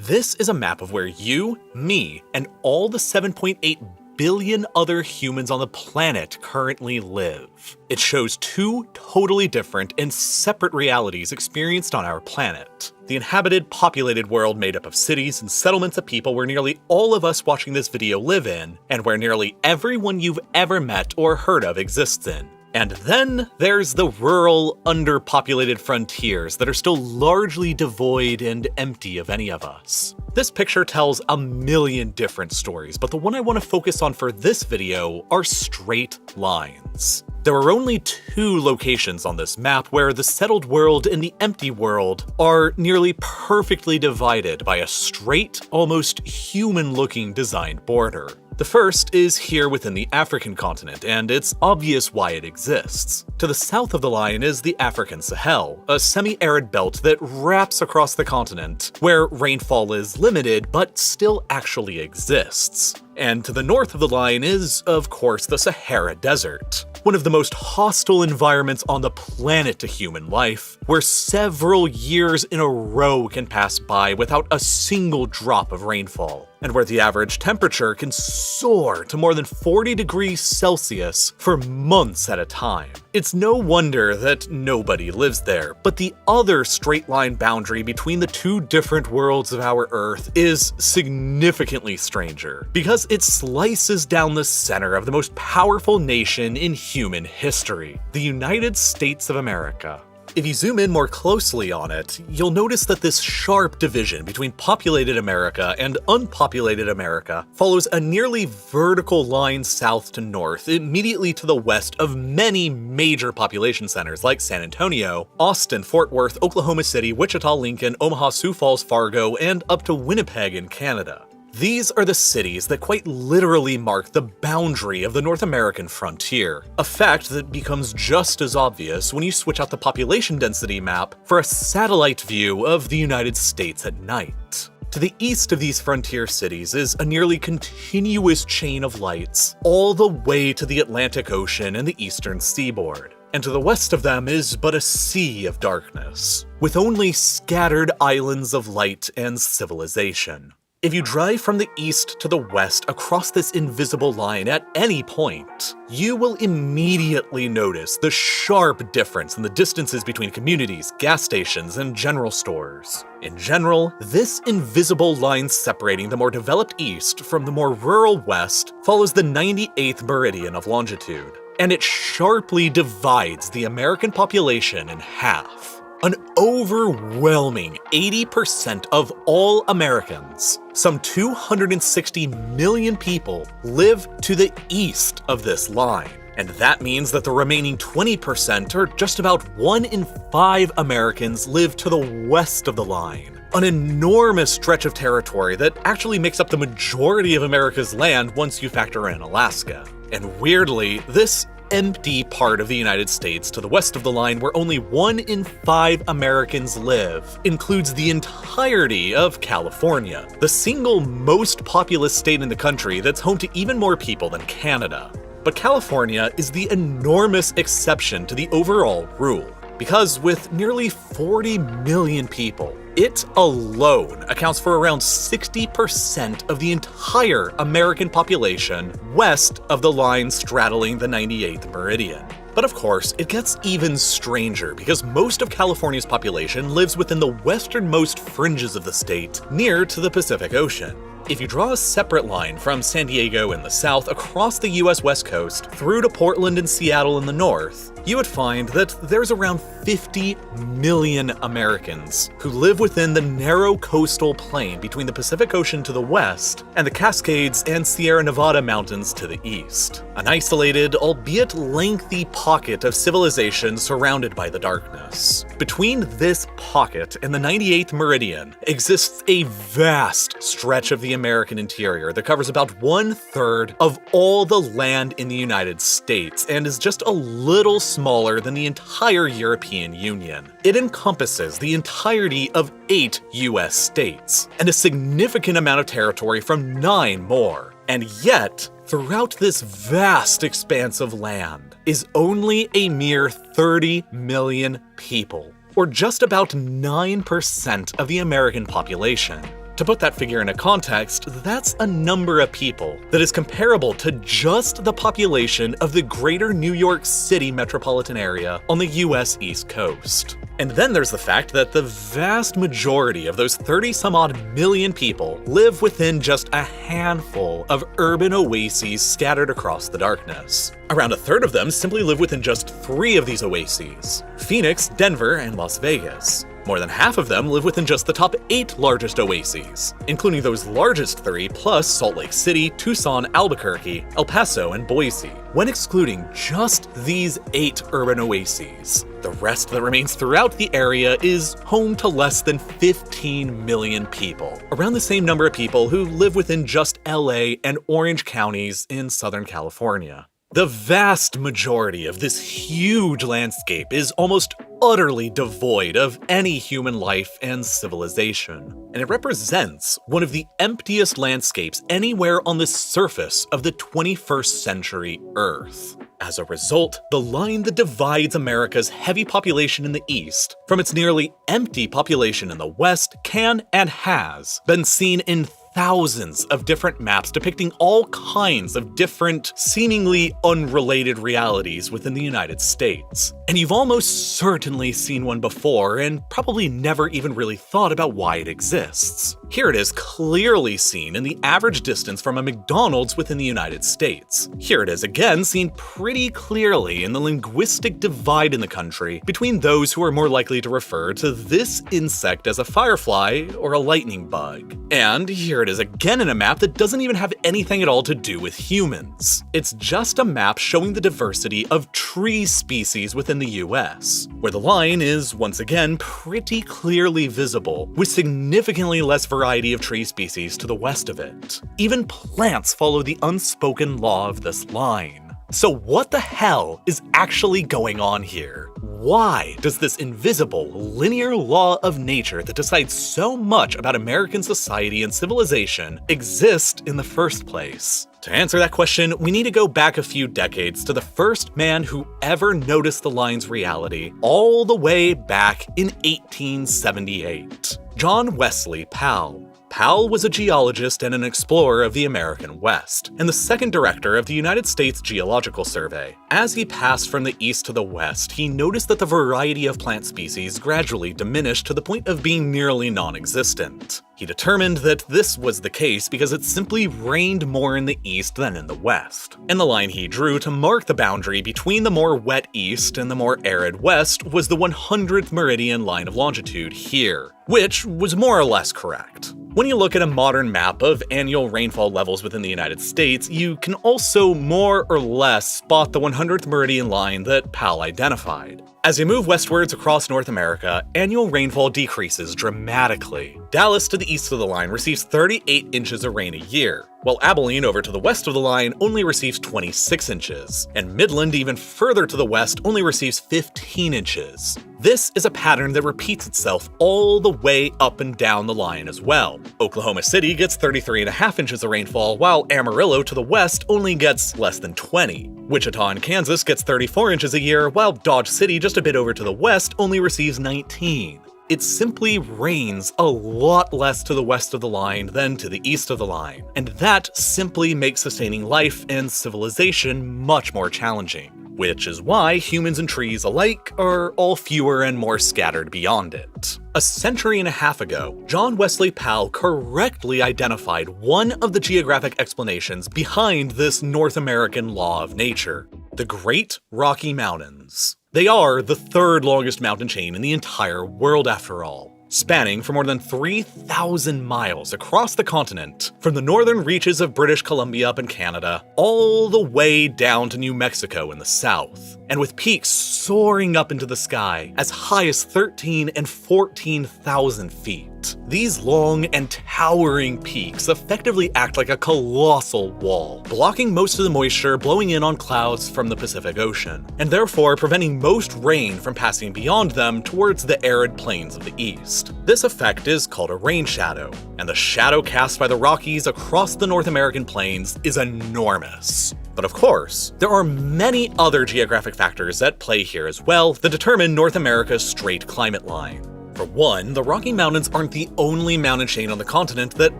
This is a map of where you, me, and all the 7.8 billion other humans on the planet currently live. It shows two totally different and separate realities experienced on our planet. The inhabited, populated world made up of cities and settlements of people where nearly all of us watching this video live in, and where nearly everyone you've ever met or heard of exists in. And then there's the rural, underpopulated frontiers that are still largely devoid and empty of any of us. This picture tells a million different stories, but the one I want to focus on for this video are straight lines. There are only two locations on this map where the settled world and the empty world are nearly perfectly divided by a straight, almost human-looking designed border. The first is here within the African continent, and it's obvious why it exists. To the south of the line is the African Sahel, a semi-arid belt that wraps across the continent, where rainfall is limited but still actually exists. And to the north of the line is, of course, the Sahara Desert, one of the most hostile environments on the planet to human life, where several years in a row can pass by without a single drop of rainfall, and where the average temperature can soar to more than 40 degrees Celsius for months at a time. It's no wonder that nobody lives there, but the other straight line boundary between the two different worlds of our Earth is significantly stranger, because it slices down the center of the most powerful nation in human history, the United States of America. If you zoom in more closely on it, you'll notice that this sharp division between populated America and unpopulated America follows a nearly vertical line south to north, immediately to the west of many major population centers like San Antonio, Austin, Fort Worth, Oklahoma City, Wichita, Lincoln, Omaha, Sioux Falls, Fargo, and up to Winnipeg in Canada. These are the cities that quite literally mark the boundary of the North American frontier, a fact that becomes just as obvious when you switch out the population density map for a satellite view of the United States at night. To the east of these frontier cities is a nearly continuous chain of lights, all the way to the Atlantic Ocean and the eastern seaboard. And to the west of them is but a sea of darkness, with only scattered islands of light and civilization. If you drive from the east to the west across this invisible line at any point, you will immediately notice the sharp difference in the distances between communities, gas stations, and general stores. In general, this invisible line separating the more developed east from the more rural west follows the 98th meridian of longitude, and it sharply divides the American population in half. An overwhelming 80% of all Americans, some 260 million people, live to the east of this line. And that means that the remaining 20%, or just about 1 in 5 Americans, live to the west of the line. An enormous stretch of territory that actually makes up the majority of America's land once you factor in Alaska. And weirdly, this empty part of the United States to the west of the line where only 1 in 5 Americans live includes the entirety of California, the single most populous state in the country that's home to even more people than Canada. But California is the enormous exception to the overall rule, because with nearly 40 million people, it alone accounts for around 60% of the entire American population west of the line straddling the 98th meridian. But of course, it gets even stranger because most of California's population lives within the westernmost fringes of the state, near to the Pacific Ocean. If you draw a separate line from San Diego in the south across the US West Coast through to Portland and Seattle in the north, you would find that there's around 50 million Americans who live within the narrow coastal plain between the Pacific Ocean to the west and the Cascades and Sierra Nevada mountains to the east. An isolated, albeit lengthy pocket of civilization surrounded by the darkness. Between this pocket and the 98th meridian exists a vast stretch of the American interior that covers about 1/3 of all the land in the United States and is just a little smaller than the entire European Union. It encompasses the entirety of 8 US states and a significant amount of territory from 9 more. And yet, throughout this vast expanse of land is only a mere 30 million people, or just about 9% of the American population. To put that figure into context, that's a number of people that is comparable to just the population of the greater New York City metropolitan area on the US East Coast. And then there's the fact that the vast majority of those 30-some-odd million people live within just a handful of urban oases scattered across the darkness. Around a third of them simply live within just 3 of these oases: Phoenix, Denver, and Las Vegas. More than half of them live within just the top 8 largest oases, including those largest 3 plus Salt Lake City, Tucson, Albuquerque, El Paso, and Boise. When excluding just these 8 urban oases, the rest that remains throughout the area is home to less than 15 million people, around the same number of people who live within just LA and Orange counties in Southern California. The vast majority of this huge landscape is almost utterly devoid of any human life and civilization, and it represents one of the emptiest landscapes anywhere on the surface of the 21st century Earth. As a result, the line that divides America's heavy population in the east from its nearly empty population in the west can and has been seen in thousands of different maps depicting all kinds of different, seemingly unrelated realities within the United States. And you've almost certainly seen one before and probably never even really thought about why it exists. Here it is clearly seen in the average distance from a McDonald's within the United States. Here it is again seen pretty clearly in the linguistic divide in the country between those who are more likely to refer to this insect as a firefly or a lightning bug. And here it is again in a map that doesn't even have anything at all to do with humans. It's just a map showing the diversity of tree species within the US, where the line is once again pretty clearly visible, with significantly less variety of tree species to the west of it. Even plants follow the unspoken law of this line. So what the hell is actually going on here? Why does this invisible, linear law of nature that decides so much about American society and civilization exist in the first place? To answer that question, we need to go back a few decades to the first man who ever noticed the line's reality, all the way back in 1878. John Wesley Powell. Powell was a geologist and an explorer of the American West, and the second director of the United States Geological Survey. As he passed from the east to the west, he noticed that the variety of plant species gradually diminished to the point of being nearly non-existent. He determined that this was the case because it simply rained more in the east than in the west. And the line he drew to mark the boundary between the more wet east and the more arid west was the 100th meridian line of longitude here, which was more or less correct. When you look at a modern map of annual rainfall levels within the United States, you can also more or less spot the 100th meridian line that Powell identified. As you move westwards across North America, annual rainfall decreases dramatically. Dallas to the east of the line receives 38 inches of rain a year, while Abilene over to the west of the line only receives 26 inches, and Midland even further to the west only receives 15 inches. This is a pattern that repeats itself all the way up and down the line as well. Oklahoma City gets 33.5 inches of rainfall, while Amarillo to the west only gets less than 20. Wichita in Kansas gets 34 inches a year, while Dodge City just a bit over to the west only receives 19. It simply rains a lot less to the west of the line than to the east of the line, and that simply makes sustaining life and civilization much more challenging, which is why humans and trees alike are all fewer and more scattered beyond it. A century and a half ago, John Wesley Powell correctly identified one of the geographic explanations behind this North American law of nature: the Great Rocky Mountains. They are the third longest mountain chain in the entire world after all, spanning for more than 3,000 miles across the continent, from the northern reaches of British Columbia up in Canada, all the way down to New Mexico in the south, and with peaks soaring up into the sky as high as 13,000 and 14,000 feet. These long and towering peaks effectively act like a colossal wall, blocking most of the moisture blowing in on clouds from the Pacific Ocean, and therefore preventing most rain from passing beyond them towards the arid plains of the east. This effect is called a rain shadow, and the shadow cast by the Rockies across the North American plains is enormous. But of course, there are many other geographic factors at play here as well that determine North America's straight climate line. For one, the Rocky Mountains aren't the only mountain chain on the continent that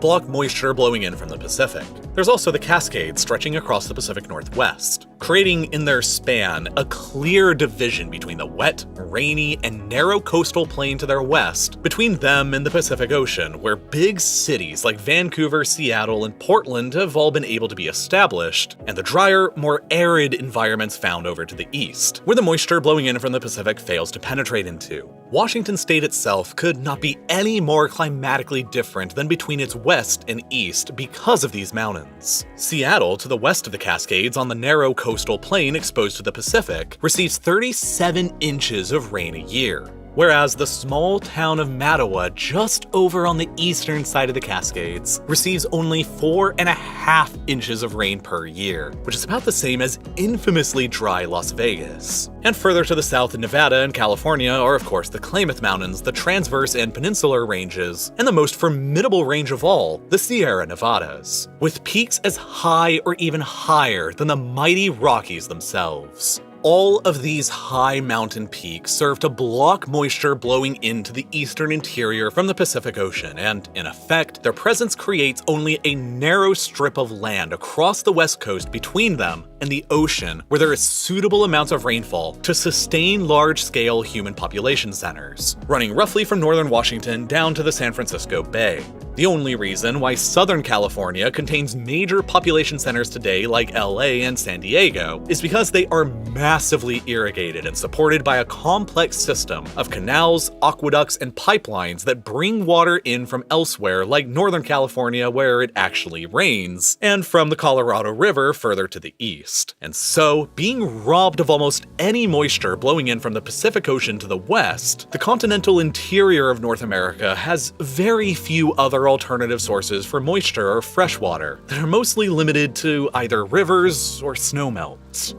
block moisture blowing in from the Pacific. There's also the Cascades stretching across the Pacific Northwest, creating in their span a clear division between the wet, rainy, and narrow coastal plain to their west, between them and the Pacific Ocean, where big cities like Vancouver, Seattle, and Portland have all been able to be established, and the drier, more arid environments found over to the east, where the moisture blowing in from the Pacific fails to penetrate into. Washington state itself could not be any more climatically different than between its west and east because of these mountains. Seattle, to the west of the Cascades on the narrow coastal plain exposed to the Pacific, receives 37 inches of rain a year, whereas the small town of Mattawa, just over on the eastern side of the Cascades, receives only 4.5 inches of rain per year, which is about the same as infamously dry Las Vegas. And further to the south in Nevada and California are of course the Klamath Mountains, the Transverse and Peninsular Ranges, and the most formidable range of all, the Sierra Nevadas, with peaks as high or even higher than the mighty Rockies themselves. All of these high mountain peaks serve to block moisture blowing into the eastern interior from the Pacific Ocean, and in effect, their presence creates only a narrow strip of land across the west coast between them and the ocean where there is suitable amounts of rainfall to sustain large-scale human population centers, running roughly from northern Washington down to the San Francisco Bay. The only reason why Southern California contains major population centers today like LA and San Diego is because they are massively irrigated and supported by a complex system of canals, aqueducts, and pipelines that bring water in from elsewhere like Northern California where it actually rains, and from the Colorado River further to the east. And so, being robbed of almost any moisture blowing in from the Pacific Ocean to the west, the continental interior of North America has very few other alternative sources for moisture or freshwater that are mostly limited to either rivers or snowmelt.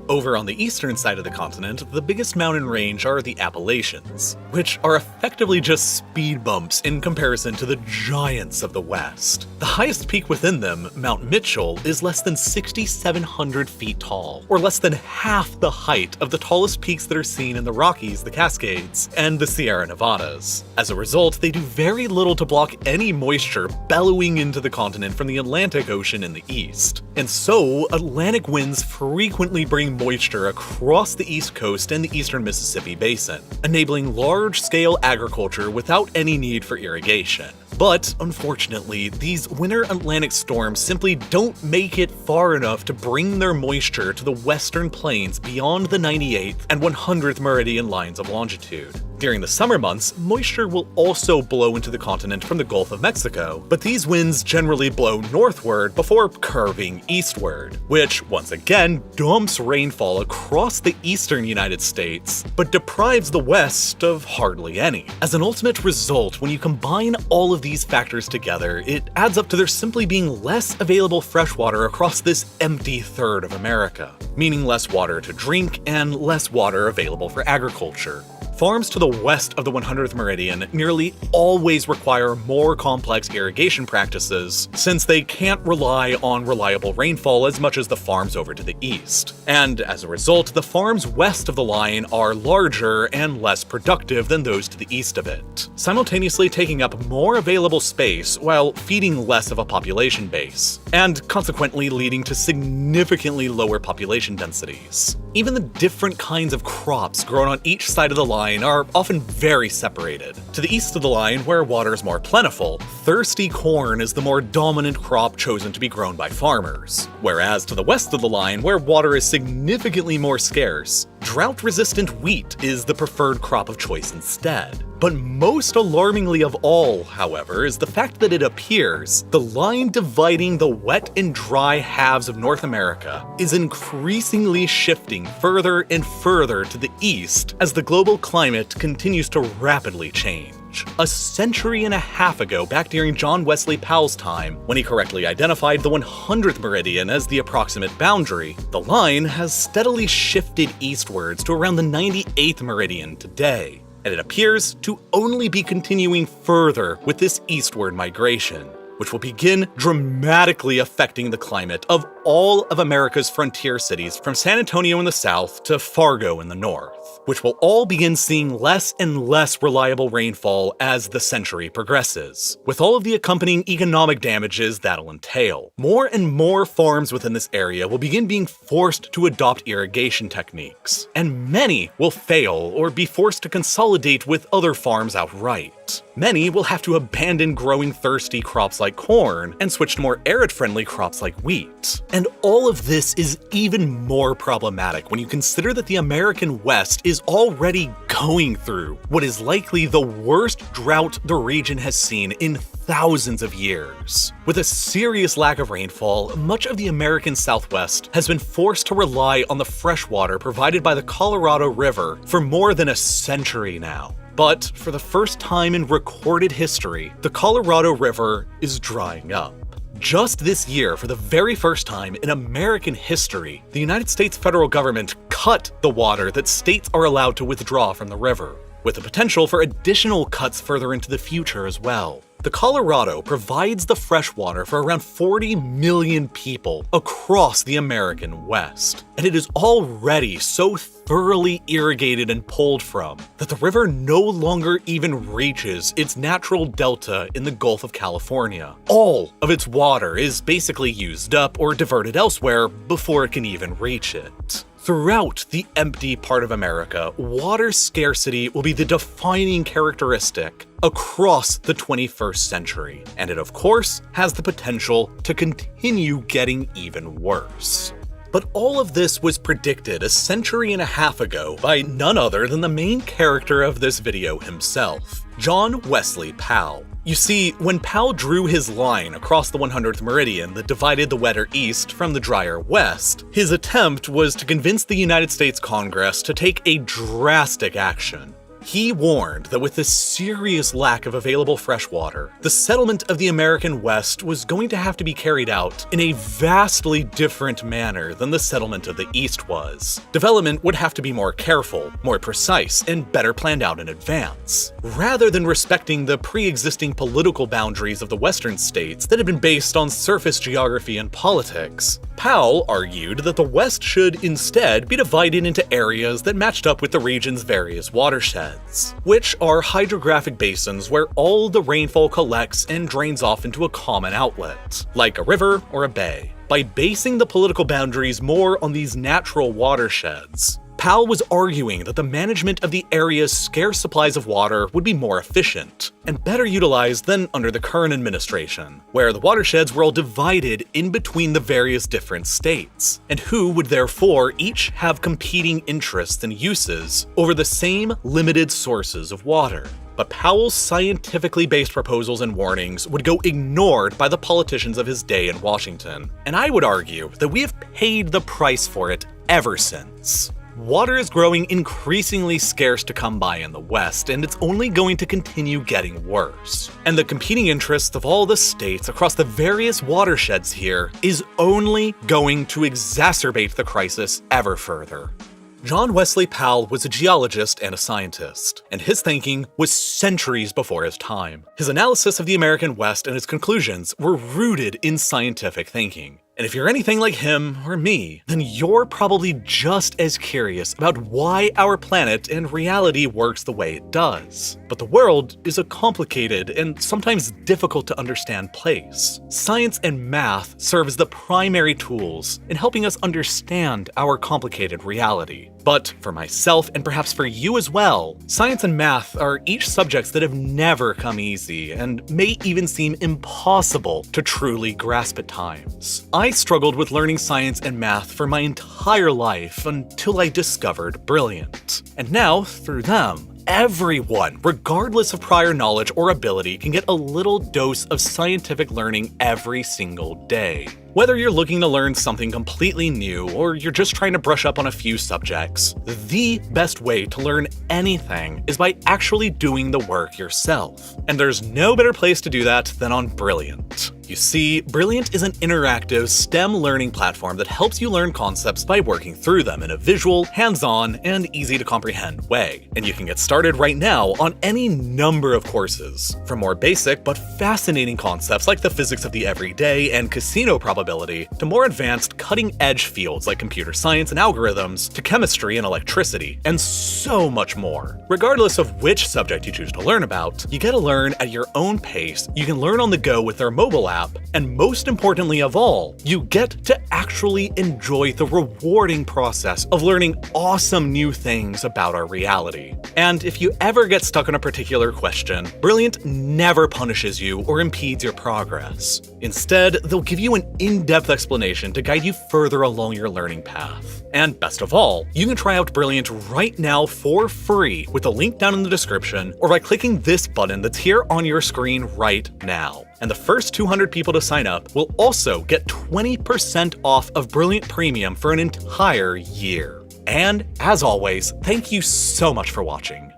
Over on the eastern side of the continent, the biggest mountain range are the Appalachians, which are effectively just speed bumps in comparison to the giants of the west. The highest peak within them, Mount Mitchell, is less than 6,700 feet tall, or less than half the height of the tallest peaks that are seen in the Rockies, the Cascades, and the Sierra Nevadas. As a result, they do very little to block any moisture bellowing into the continent from the Atlantic Ocean in the east. And so, Atlantic winds frequently bring moisture across the East Coast and the eastern Mississippi Basin, enabling large-scale agriculture without any need for irrigation. But, unfortunately, these winter Atlantic storms simply don't make it far enough to bring their moisture to the western plains beyond the 98th and 100th meridian lines of longitude. During the summer months, moisture will also blow into the continent from the Gulf of Mexico, but these winds generally blow northward before curving eastward, which once again dumps rainfall across the eastern United States, but deprives the west of hardly any. As an ultimate result, when you combine all of these factors together, it adds up to there simply being less available freshwater across this empty third of America, meaning less water to drink and less water available for agriculture. Farms to the west of the 100th meridian nearly always require more complex irrigation practices, since they can't rely on reliable rainfall as much as the farms over to the east. And as a result, the farms west of the line are larger and less productive than those to the east of it, simultaneously taking up more available space while feeding less of a population base, and consequently leading to significantly lower population densities. Even the different kinds of crops grown on each side of the line are often very separated. To the east of the line, where water is more plentiful, thirsty corn is the more dominant crop chosen to be grown by farmers, whereas to the west of the line, where water is significantly more scarce, drought-resistant wheat is the preferred crop of choice instead. But most alarmingly of all, however, is the fact that it appears the line dividing the wet and dry halves of North America is increasingly shifting further and further to the east as the global climate continues to rapidly change. A century and a half ago, back during John Wesley Powell's time, when he correctly identified the 100th meridian as the approximate boundary, the line has steadily shifted eastwards to around the 98th meridian today, and it appears to only be continuing further with this eastward migration, which will begin dramatically affecting the climate of all of America's frontier cities from San Antonio in the south to Fargo in the north, which will all begin seeing less and less reliable rainfall as the century progresses, with all of the accompanying economic damages that'll entail. More and more farms within this area will begin being forced to adopt irrigation techniques, and many will fail or be forced to consolidate with other farms outright. Many will have to abandon growing thirsty crops like corn and switch to more arid-friendly crops like wheat. And all of this is even more problematic when you consider that the American West is already going through what is likely the worst drought the region has seen in thousands of years. With a serious lack of rainfall, much of the American Southwest has been forced to rely on the fresh water provided by the Colorado River for more than a century now. But for the first time in recorded history, the Colorado River is drying up. Just this year, for the very first time in American history, the United States federal government cut the water that states are allowed to withdraw from the river, with the potential for additional cuts further into the future as well. The Colorado provides the fresh water for around 40 million people across the American West, and it is already so thoroughly irrigated and pulled from that the river no longer even reaches its natural delta in the Gulf of California. All of its water is basically used up or diverted elsewhere before it can even reach it. Throughout the empty part of America, water scarcity will be the defining characteristic across the 21st century, and it of course has the potential to continue getting even worse. But all of this was predicted a century and a half ago by none other than the main character of this video himself, John Wesley Powell. You see, when Powell drew his line across the 100th meridian that divided the wetter east from the drier west, his attempt was to convince the United States Congress to take a drastic action. He warned that with the serious lack of available fresh water, the settlement of the American West was going to have to be carried out in a vastly different manner than the settlement of the East was. Development would have to be more careful, more precise, and better planned out in advance, rather than respecting the pre-existing political boundaries of the Western states that had been based on surface geography and politics. Powell argued that the West should instead be divided into areas that matched up with the region's various watersheds, which are hydrographic basins where all the rainfall collects and drains off into a common outlet, like a river or a bay. By basing the political boundaries more on these natural watersheds, Powell was arguing that the management of the area's scarce supplies of water would be more efficient and better utilized than under the current administration, where the watersheds were all divided in between the various different states, and who would therefore each have competing interests and uses over the same limited sources of water. But Powell's scientifically based proposals and warnings would go ignored by the politicians of his day in Washington, and I would argue that we have paid the price for it ever since. Water is growing increasingly scarce to come by in the West, and it's only going to continue getting worse. And the competing interests of all the states across the various watersheds here is only going to exacerbate the crisis ever further. John Wesley Powell was a geologist and a scientist, and his thinking was centuries before his time. His analysis of the American West and his conclusions were rooted in scientific thinking. And if you're anything like him or me, then you're probably just as curious about why our planet and reality works the way it does. But the world is a complicated and sometimes difficult to understand place. Science and math serve as the primary tools in helping us understand our complicated reality. But for myself, and perhaps for you as well, science and math are each subjects that have never come easy and may even seem impossible to truly grasp at times. I struggled with learning science and math for my entire life until I discovered Brilliant. And now, through them, everyone, regardless of prior knowledge or ability, can get a little dose of scientific learning every single day. Whether you're looking to learn something completely new or you're just trying to brush up on a few subjects, the best way to learn anything is by actually doing the work yourself. And there's no better place to do that than on Brilliant. You see, Brilliant is an interactive STEM learning platform that helps you learn concepts by working through them in a visual, hands-on, and easy-to-comprehend way. And you can get started right now on any number of courses, from more basic but fascinating concepts like the physics of the everyday and casino probability, to more advanced, cutting-edge fields like computer science and algorithms, to chemistry and electricity, and so much more. Regardless of which subject you choose to learn about, you get to learn at your own pace, you can learn on the go with their mobile app, and most importantly of all, you get to actually enjoy the rewarding process of learning awesome new things about our reality. And if you ever get stuck on a particular question, Brilliant never punishes you or impedes your progress. Instead, they'll give you an in-depth explanation to guide you further along your learning path. And best of all, you can try out Brilliant right now for free with the link down in the description or by clicking this button that's here on your screen right now. And the first 200 people to sign up will also get 20% off of Brilliant Premium for an entire year. And as always, thank you so much for watching.